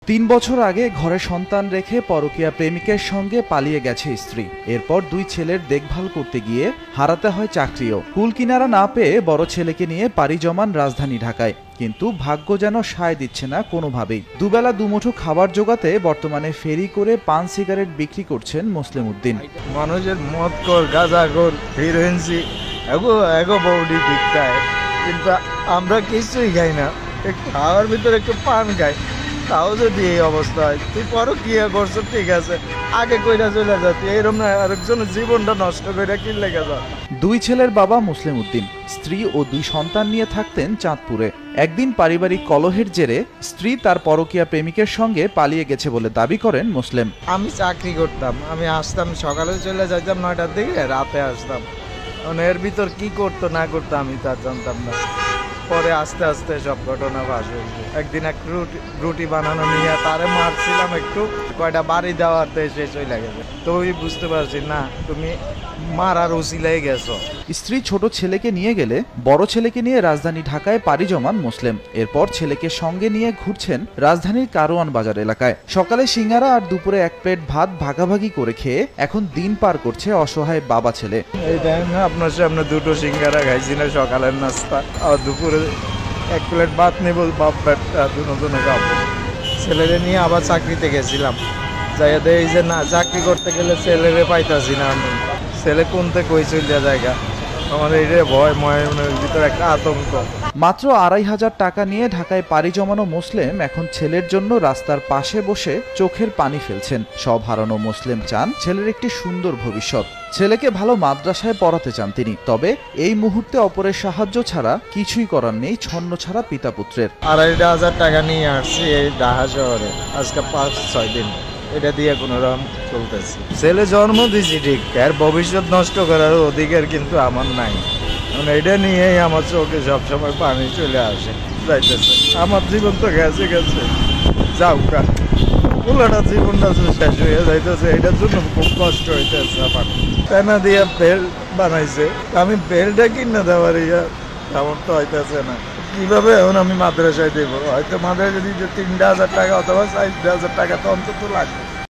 ৩ বছর আগে ঘরে সন্তান রেখে পরকীয়া প্রেমিকের সঙ্গে পালিয়ে গেছে স্ত্রী। এরপর 2 ছেলের দেখভাল করতে গিয়ে হারাতে হয় চাকরিও। কুল কিনারা না পেয়ে বড় ছেলেকে নিয়ে পাড়ি জমান রাজধানী ঢাকায়। কিন্তু ভাগ্য যেন সায় দিচ্ছে না কোনোভাবেই। দুবেলা দুমুঠো খাবার জোগাতে বর্তমানে ফেরি করে পান সিগারেট বিক্রি করছেন মুসলিম উদ্দিন। মানুষের মদ কর, গাঁজা কর, হিরোইনসি এগো বৌডি ঠিক দেয়, কিন্তু আমরা কিছুই খাই না। একটু খাওয়ার ভিতরে একটু পান খাই, তাও যদি এই অবস্থা হয়, তুই পরও কি করছো, ঠিক আছে আগে কইরা চলে যাতি, এরকম না আরেকজনের জীবনটা নষ্ট করে কি লেগে যা। 2 ছেলের বাবা মুসলিম উদ্দিন স্ত্রী ও 2 সন্তান নিয়ে থাকতেন চাঁদপুরে। একদিন পারিবারিক কলহের জেরে স্ত্রী তার পরকীয়া প্রেমিকের সঙ্গে পালিয়ে গেছে বলে দাবি করেন মুসলিম। আমি চাকরি করতাম, আমি আসতাম সকালে চলে যাইতাম 9টার দিকে, রাতে আসতাম। এর ভিতর কি করতো না করতো আমি তা জানতাম না। পরে আস্তে আস্তে সব ঘটনা ফাঁস হয়েছে। একদিন এক রুটি বানানো নিয়ে তারে মারছিলাম, একটু কয়টা বাড়ি দেওয়াতে সে চলে গেছে। তো বুঝতে পারছি না তুমি মারার উসিলাই গেছো। স্ত্রী ছোট ছেলেকে নিয়ে গেলে বড় ছেলেকে নিয়ে রাজধানী ঢাকায় পাড়ি জমান মুসলিম। এরপর ছেলেকে সঙ্গে নিয়ে ঘুরছেন রাজধানীর কারওয়ান বাজার এলাকায়। সকালে সিঙ্গারা আর দুপুরে 1 প্লেট ভাত ভাগাভাগি করে খেয়ে এখন দিন পার করছে অসহায় বাবা ছেলে। এই দেখেন না, আপনার সামনে 2টো সিঙ্গারা খাইছি না সকালের নাস্তা, আর দুপুরে 1 প্লেট ভাত নেব, বাপ ব্যাটটা দুজনে খাবো। ছেলেরে নিয়ে আবার চাকরিতে গেছিলাম, যাইয়া দেয় যে না চাকরি করতে গেলে ছেলেরে পাইতাছি না। আমি ছেলে কোনতে কই চলে জায়গা, আমাদের এটা ভয় মনের ভিতরে একটা আতঙ্ক। মাত্র 2,500 টাকা নিয়ে ঢাকায় পাড়ি জমানো মুসলিম এখন ছেলের জন্য রাস্তার পাশে বসে চোখের পানি ফেলছেন। সব হারানো মুসলিম চান ছেলের একটি সুন্দর ভবিষ্যৎ। ছেলেকে ভালো মাদ্রাসায় পড়াতে চান তিনি। তবে এই মুহূর্তে অপরের সাহায্য ছাড়া কিছুই করার নেই ছন্ন ছাড়া পিতা পুত্রের। 2,500 টাকা নিয়ে আসছি এই ঢাকা শহরে, আজকে 5-6 দিন এটা দিয়ে কোনো রকম চলতেছে। ছেলে জন্ম দিয়েছি ঠিক, এর ভবিষ্যৎ নষ্ট করার অধিকার কিন্তু আমার নাই। এটা নিয়েই আমার চোখে সবসময় পানি চলে আসে যাইতেছে। আমার জীবন তো গেছে যাও কা, পুরোটা জীবনটা শেষ হয়ে যাইতেছে। এটার জন্য খুব কষ্ট হইতেছে আমার। পেনা দিয়ে বেল বানাইছে, আমি বেলটা কিনে দেওয়ার তেমন তো হইতেছে না। কিভাবে এখন আমি মাদ্রাসায় দেবো? হয়তো মাদ্রাসায় দিতে 3,000 টাকা অথবা 4,000 টাকা তো অন্তত লাগবে।